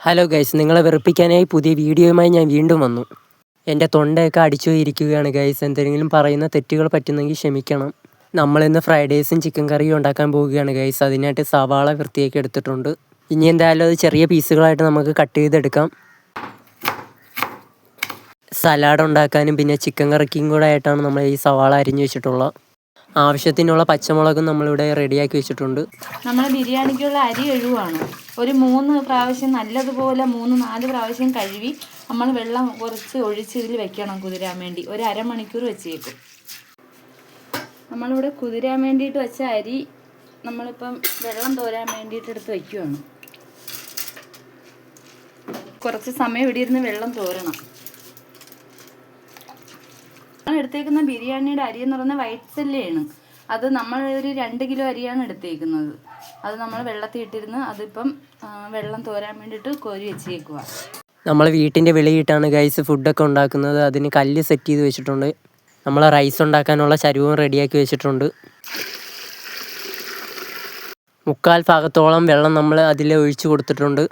Hello guys, നിങ്ങളെ വെറുപ്പിക്കാനായി പുതിയ വീഡിയോയുമായി ഞാൻ വീണ്ടും വന്നു. എൻ്റെ തൊണ്ടയൊക്കെ അടിച്ചു ഇരിക്കുകയാണ് ഗൈസ്. എന്തെങ്കിലും പറയുന്ന തെറ്റുകൾ പറ്റുന്നെങ്കിൽ ക്ഷമിക്കണം. നമ്മളിന്ന് ഫ്രൈഡ് റൈസും ചിക്കൻ കറിയും ഉണ്ടാക്കാൻ പോവുകയാണ് ഗൈസ്. അതിനായിട്ട് സവാള വൃത്തിയാക്കി എടുത്തിട്ടുണ്ട്. ഇനി എന്തായാലും അത് ചെറിയ പീസുകളായിട്ട് നമുക്ക് കട്ട് ചെയ്തെടുക്കാം. സലാഡ് ഉണ്ടാക്കാനും പിന്നെ ചിക്കൻ കറിക്കും കൂടെ ആയിട്ടാണ് നമ്മൾ ഈ സവാള അരിഞ്ഞു വെച്ചിട്ടുള്ളത്. ആവശ്യത്തിനുള്ള പച്ചമുളകും നമ്മളിവിടെ റെഡിയാക്കി വെച്ചിട്ടുണ്ട്. നമ്മൾ ബിരിയാണിക്കുള്ള അരി കഴുകുവാണ്. ഒരു 3 പ്രാവശ്യം നല്ലതുപോലെ 3-4 പ്രാവശ്യം കഴുകി നമ്മൾ വെള്ളം കുറച്ച് ഒഴിച്ച് ഇതിൽ വെക്കണം കുതിരാൻ വേണ്ടി. ഒരു അരമണിക്കൂർ വെച്ചേക്കും. നമ്മളിവിടെ കുതിരാൻ വേണ്ടിയിട്ട് വെച്ച അരി നമ്മളിപ്പം വെള്ളം തോരാൻ വേണ്ടിയിട്ട് എടുത്ത് വയ്ക്കുവാണ്. കുറച്ച് സമയം ഇവിടെ ഇരുന്ന് വെള്ളം തോരണം. നമ്മൾ എടുത്തേക്കുന്ന ബിരിയാണിയുടെ അരി എന്ന് പറയുന്നത് വൈറ്റ് സെല്ലയാണ്. അത് നമ്മൾ ഒരു 2 കിലോ അരിയാണ് എടുത്തേക്കുന്നത്. അത് നമ്മൾ വെള്ളത്തിൽ ഇട്ടിരുന്ന് അതിപ്പം വെള്ളം തോരാൻ വേണ്ടിയിട്ട് കോരി വെച്ചേക്കുക. നമ്മൾ വീട്ടിൻ്റെ വെളിയിട്ടാണ് ഗൈസ് ഫുഡൊക്കെ ഉണ്ടാക്കുന്നത്. അതിന് കല്ല് സെറ്റ് ചെയ്ത് വെച്ചിട്ടുണ്ട്. നമ്മൾ റൈസ് ഉണ്ടാക്കാനുള്ള ചരുവം റെഡിയാക്കി വെച്ചിട്ടുണ്ട്. 3/4 ഭാഗത്തോളം വെള്ളം നമ്മൾ അതിൽ ഒഴിച്ച് കൊടുത്തിട്ടുണ്ട്.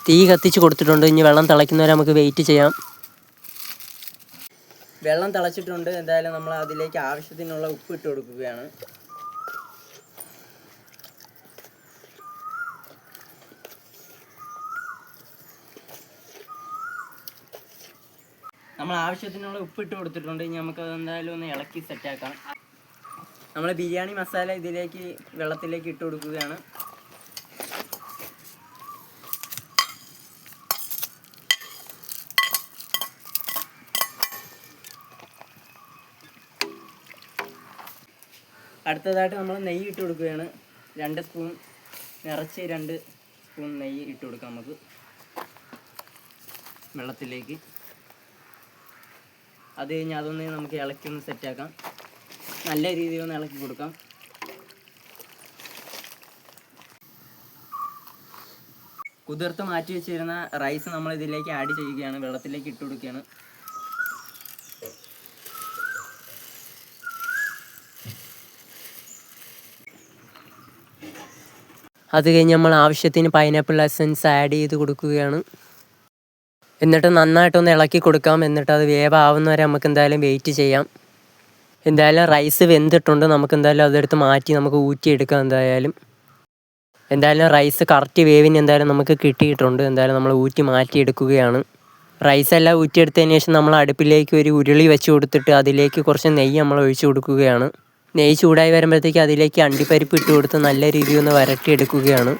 തീ കത്തിച്ച് കൊടുത്തിട്ടുണ്ട്. ഇനി വെള്ളം തിളയ്ക്കുന്നവരെ നമുക്ക് വെയിറ്റ് ചെയ്യാം. വെള്ളം തിളച്ചിട്ടുണ്ട്. എന്തായാലും നമ്മൾ അതിലേക്ക് ആവശ്യത്തിനുള്ള ഉപ്പ് ഇട്ട് കൊടുക്കുകയാണ്. നമ്മൾ ആവശ്യത്തിനുള്ള ഉപ്പ് ഇട്ട് കൊടുത്തിട്ടുണ്ട്. ഇനി നമുക്കത് എന്തായാലും ഒന്ന് ഇളക്കി സെറ്റാക്കാം. നമ്മൾ ബിരിയാണി മസാല ഇതിലേക്ക് വെള്ളത്തിലേക്ക് ഇട്ട് കൊടുക്കുകയാണ്. അടുത്തതായിട്ട് നമ്മൾ നെയ്യ് ഇട്ട് കൊടുക്കുകയാണ്. 2 സ്പൂൺ നിറച്ച് 2 സ്പൂൺ നെയ്യ് ഇട്ട് കൊടുക്കാം നമുക്ക് വെള്ളത്തിലേക്ക്. അത് കഴിഞ്ഞ് അതൊന്ന് നമുക്ക് ഇളക്കി ഒന്ന് സെറ്റാക്കാം. നല്ല രീതിയിൽ ഒന്ന് ഇളക്കി കൊടുക്കാം. കുതിർത്ത് മാറ്റി വെച്ചിരുന്ന റൈസ് നമ്മൾ ഇതിലേക്ക് ആഡ് ചെയ്യുകയാണ്. വെള്ളത്തിലേക്ക് ഇട്ട് കൊടുക്കുകയാണ്. അത് കഴിഞ്ഞ് നമ്മൾ ആവശ്യത്തിന് പൈനാപ്പിൾ എസൻസ് ആഡ് ചെയ്ത് കൊടുക്കുകയാണ്. എന്നിട്ട് നന്നായിട്ടൊന്ന് ഇളക്കി കൊടുക്കാം. എന്നിട്ട് അത് വേവാവുന്ന വരെ നമുക്ക് എന്തായാലും വെയിറ്റ് ചെയ്യാം. എന്തായാലും റൈസ് വെന്തിട്ടുണ്ട്. നമുക്ക് എന്തായാലും അതെടുത്ത് മാറ്റി നമുക്ക് ഊറ്റിയെടുക്കാം. എന്തായാലും റൈസ് കറക്റ്റ് വേവിന് എന്തായാലും നമുക്ക് കിട്ടിയിട്ടുണ്ട്. എന്തായാലും നമ്മൾ ഊറ്റി മാറ്റിയെടുക്കുകയാണ്. റൈസെല്ലാം ഊറ്റിയെടുത്തതിന് ശേഷം നമ്മൾ അടുപ്പിലേക്ക് ഒരു ഉരുളി വെച്ച് കൊടുത്തിട്ട് അതിലേക്ക് കുറച്ച് നെയ്യ് നമ്മൾ ഒഴിച്ചു കൊടുക്കുകയാണ്. നെയ്യ് ചൂടായി വരുമ്പോഴത്തേക്ക് അതിലേക്ക് അണ്ടിപ്പരിപ്പ് ഇട്ട് കൊടുത്ത് നല്ല രീതിയിൽ ഒന്ന് വരട്ടിയെടുക്കുകയാണ്.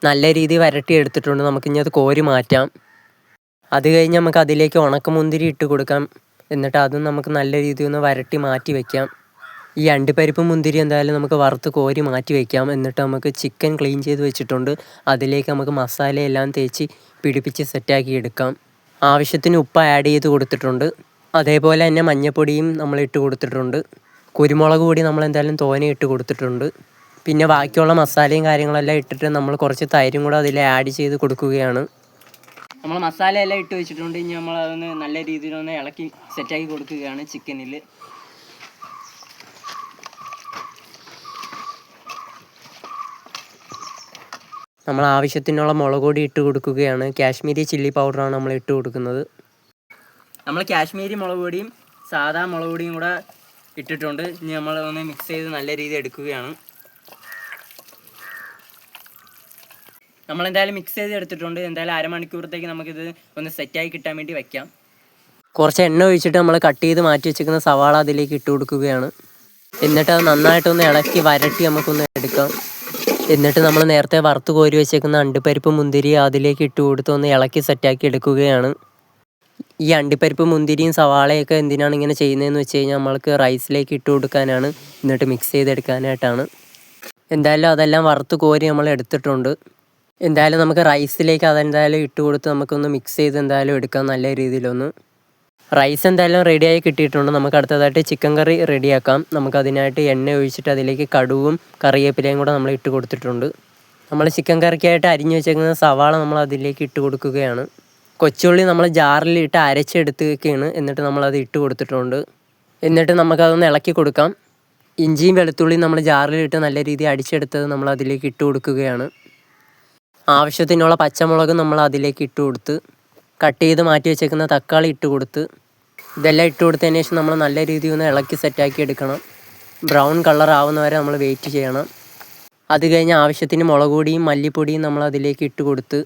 നല്ല രീതിയിൽ വരട്ടിയെടുത്തിട്ടുണ്ട്. നമുക്കിനി അത് കോരി മാറ്റാം. അത് കഴിഞ്ഞ് നമുക്ക് അതിലേക്ക് ഉണക്കമുന്തിരി ഇട്ട് കൊടുക്കാം. എന്നിട്ട് അതും നമുക്ക് നല്ല രീതിയിൽ ഒന്ന് വരട്ടി മാറ്റി വയ്ക്കാം. ഈ അണ്ടിപ്പരിപ്പ് മുന്തിരി എന്തായാലും നമുക്ക് വറുത്ത് കോരി മാറ്റി വയ്ക്കാം. എന്നിട്ട് നമുക്ക് ചിക്കൻ ക്ലീൻ ചെയ്ത് വെച്ചിട്ടുണ്ട്. അതിലേക്ക് നമുക്ക് മസാലയെല്ലാം തേച്ച് പിടിപ്പിച്ച് സെറ്റാക്കി എടുക്കാം. ആവശ്യത്തിന് ഉപ്പ് ആഡ് ചെയ്ത് കൊടുത്തിട്ടുണ്ട്. അതേപോലെ തന്നെ മഞ്ഞൾപ്പൊടിയും നമ്മൾ ഇട്ട് കൊടുത്തിട്ടുണ്ട്. കുരുമുളക് പൊടി നമ്മൾ എന്തായാലും തോനെ ഇട്ട് കൊടുത്തിട്ടുണ്ട്. പിന്നെ ബാക്കിയുള്ള മസാലയും കാര്യങ്ങളെല്ലാം ഇട്ടിട്ട് നമ്മൾ കുറച്ച് തൈരും കൂടെ അതിൽ ആഡ് ചെയ്ത് കൊടുക്കുകയാണ്. നമ്മൾ മസാലയെല്ലാം ഇട്ട് വെച്ചിട്ടുണ്ട്. ഇനി നമ്മൾ അതൊന്ന് നല്ല രീതിയിലൊന്ന് ഇളക്കി സെറ്റാക്കി കൊടുക്കുകയാണ് ചിക്കനിൽ. നമ്മൾ ആവശ്യത്തിനുള്ള മുളക് പൊടി ഇട്ട് കൊടുക്കുകയാണ്. കാശ്മീരി ചില്ലി പൗഡറാണ് നമ്മൾ ഇട്ട് കൊടുക്കുന്നത്. നമ്മൾ കാശ്മീരി മുളക് പൊടിയും സാധാ മുളക് പൊടിയും കൂടെ ഇട്ടിട്ടുണ്ട്. ഇനി നമ്മൾ ഒന്ന് മിക്സ് ചെയ്ത് നല്ല രീതിയിൽ എടുക്കുകയാണ്. നമ്മളെന്തായാലും മിക്സ് ചെയ്ത് എടുത്തിട്ടുണ്ട്. എന്തായാലും അരമണിക്കൂറത്തേക്ക് നമുക്കിത് ഒന്ന് സെറ്റായി കിട്ടാൻ വേണ്ടി വയ്ക്കാം. കുറച്ച് എണ്ണ ഒഴിച്ചിട്ട് നമ്മൾ കട്ട് ചെയ്ത് മാറ്റി വെച്ചിരിക്കുന്ന സവാള അതിലേക്ക് ഇട്ട് കൊടുക്കുകയാണ്. എന്നിട്ട് അത് നന്നായിട്ടൊന്ന് ഇളക്കി വരട്ടി നമുക്കൊന്ന് എടുക്കാം. എന്നിട്ട് നമ്മൾ നേരത്തെ വറുത്ത് കോരി വെച്ചേക്കുന്ന അണ്ടിപ്പരിപ്പ് മുന്തിരി അതിലേക്ക് ഇട്ട് കൊടുത്ത് ഒന്ന് ഇളക്കി സെറ്റാക്കി എടുക്കുകയാണ്. ഈ അണ്ടിപ്പരിപ്പ് മുന്തിരിയും സവാളയൊക്കെ എന്തിനാണ് ഇങ്ങനെ ചെയ്യുന്നതെന്ന് വെച്ച് കഴിഞ്ഞാൽ നമ്മൾക്ക് റൈസിലേക്ക് ഇട്ട് കൊടുക്കാനാണ്. എന്നിട്ട് മിക്സ് ചെയ്തെടുക്കാനായിട്ടാണ്. എന്തായാലും അതെല്ലാം വറുത്ത് കോരി നമ്മൾ എടുത്തിട്ടുണ്ട്. എന്തായാലും നമുക്ക് റൈസിലേക്ക് അതെന്തായാലും ഇട്ട് കൊടുത്ത് നമുക്കൊന്ന് മിക്സ് ചെയ്ത് എന്തായാലും എടുക്കാം നല്ല രീതിയിലൊന്ന്. റൈസ് എന്തായാലും റെഡിയായി കിട്ടിയിട്ടുണ്ട്. നമുക്ക് അടുത്തതായിട്ട് ചിക്കൻ കറി റെഡിയാക്കാം. നമുക്കതിനായിട്ട് എണ്ണ ഒഴിച്ചിട്ട് അതിലേക്ക് കടുവും കറിവേപ്പിലയും കൂടെ നമ്മൾ ഇട്ട് കൊടുത്തിട്ടുണ്ട്. നമ്മൾ ചിക്കൻ കറിക്കായിട്ട് അരിഞ്ഞു വെച്ചേക്കുന്ന സവാള നമ്മൾ അതിലേക്ക് ഇട്ട് കൊടുക്കുകയാണ്. കൊച്ചുള്ളി നമ്മൾ ജാറിലിട്ട് അരച്ചെടുക്കുകയാണ്. എന്നിട്ട് നമ്മളത് ഇട്ട് കൊടുത്തിട്ടുണ്ട്. എന്നിട്ട് നമുക്കതൊന്ന് ഇളക്കി കൊടുക്കാം. ഇഞ്ചിയും വെളുത്തുള്ളിയും നമ്മൾ ജാറിലിട്ട് നല്ല രീതിയിൽ അടിച്ചെടുത്തത് നമ്മൾ അതിലേക്ക് ഇട്ട് കൊടുക്കുകയാണ്. ആവശ്യത്തിനുള്ള പച്ചമുളക് നമ്മൾ അതിലേക്ക് ഇട്ട് കൊടുത്ത്, കട്ട് ചെയ്ത് മാറ്റി വെച്ചേക്കുന്ന തക്കാളി ഇട്ട് കൊടുത്ത്, ഇതെല്ലാം ഇട്ട് കൊടുത്തതിന് ശേഷം നമ്മൾ നല്ല രീതിയിൽ ഒന്ന് ഇളക്കി സെറ്റാക്കി എടുക്കണം. ബ്രൗൺ കളർ ആവുന്നവരെ നമ്മൾ വെയിറ്റ് ചെയ്യണം. അത് കഴിഞ്ഞ് ആവശ്യത്തിന് മുളക് പൊടിയും മല്ലിപ്പൊടിയും നമ്മൾ അതിലേക്ക് ഇട്ട് കൊടുത്ത്,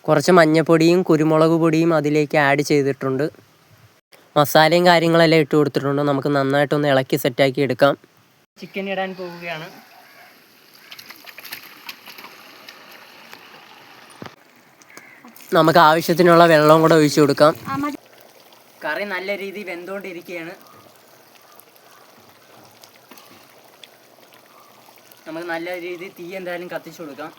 കുറച്ച് മഞ്ഞൾപ്പൊടിയും കുരുമുളക് പൊടിയും അതിലേക്ക് ആഡ് ചെയ്തിട്ടുണ്ട്. മസാലയും കാര്യങ്ങളെല്ലാം ഇട്ട് കൊടുത്തിട്ടുണ്ട്. നമുക്ക് നന്നായിട്ടൊന്ന് ഇളക്കി സെറ്റാക്കി എടുക്കാം. ചിക്കൻ ഇടാൻ പോവുകയാണ്. നമുക്ക് ആവശ്യത്തിനുള്ള വെള്ളവും കൂടെ ഒഴിച്ചു കൊടുക്കാം. കറി നല്ല രീതിയിൽ വെന്തുകൊണ്ടിരിക്കുകയാണ്. നമുക്ക് നല്ല രീതിയിൽ തീ എന്തായാലും കത്തിച്ചു കൊടുക്കാം.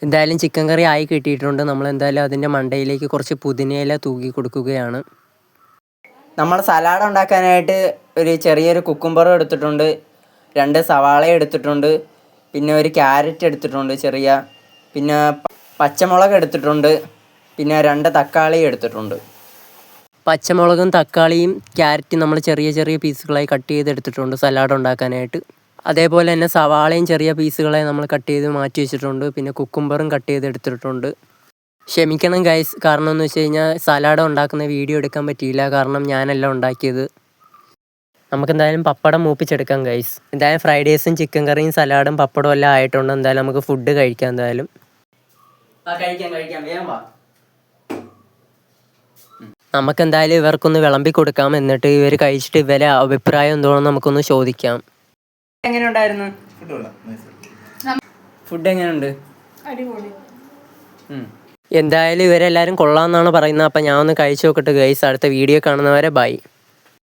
എന്തായാലും ചിക്കൻ കറി ആയി കിട്ടിയിട്ടുണ്ട്. നമ്മൾ എന്തായാലും അതിൻ്റെ മണ്ടയിലേക്ക് കുറച്ച് പുതിനയില തൂക്കി കൊടുക്കുകയാണ്. നമ്മൾ സലാഡ് ഉണ്ടാക്കാനായിട്ട് ഒരു ചെറിയൊരു കുക്കുംബർ എടുത്തിട്ടുണ്ട്, 2 സവാള എടുത്തിട്ടുണ്ട്, പിന്നെ ഒരു ക്യാരറ്റ് എടുത്തിട്ടുണ്ട് ചെറിയ, പിന്നെ പച്ചമുളക് എടുത്തിട്ടുണ്ട്, പിന്നെ 2 തക്കാളി എടുത്തിട്ടുണ്ട്. പച്ചമുളകും തക്കാളിയും ക്യാരറ്റും നമ്മൾ ചെറിയ ചെറിയ പീസുകളായി കട്ട് ചെയ്തെടുത്തിട്ടുണ്ട് സലാഡ് ഉണ്ടാക്കാനായിട്ട്. അതേപോലെ തന്നെ സവാളയും ചെറിയ പീസുകളായി നമ്മൾ കട്ട് ചെയ്ത് മാറ്റി വെച്ചിട്ടുണ്ട്. പിന്നെ കുക്കുംബറും കട്ട് ചെയ്തെടുത്തിട്ടുണ്ട്. ക്ഷമിക്കണം ഗൈസ്, കാരണം എന്ന് വെച്ച് കഴിഞ്ഞാൽ സലാഡ് ഉണ്ടാക്കുന്ന വീഡിയോ എടുക്കാൻ പറ്റിയില്ല, കാരണം ഞാനല്ല ഉണ്ടാക്കിയത്. നമുക്കെന്തായാലും പപ്പടം മൂപ്പിച്ചെടുക്കാം ഗൈസ്. എന്തായാലും ഫ്രൈഡ് റൈസും ചിക്കൻ കറിയും സലാഡും പപ്പടവും എല്ലാം ആയിട്ടുണ്ട്. എന്തായാലും നമുക്ക് ഫുഡ് കഴിക്കാം. എന്തായാലും കഴിക്കാം വേഗം വാ. നമുക്കെന്തായാലും ഇവർക്കൊന്ന് വിളമ്പി കൊടുക്കാം. എന്നിട്ട് ഇവർ കഴിച്ചിട്ട് ഇവരെ അഭിപ്രായം എന്തോന്ന് നമുക്കൊന്ന് ചോദിക്കാം. എങ്ങനെ ഉണ്ടായിരുന്നു ഫുഡ്? എങ്ങനെയുണ്ട്? എന്തായാലും ഇവരെല്ലാവരും കൊള്ളാമെന്നാണ് പറയുന്നത്. അപ്പം ഞാൻ ഒന്ന് കഴിച്ചു നോക്കട്ടെ ഗൈസ്. അടുത്ത വീഡിയോ കാണുന്നവരെ ബൈ.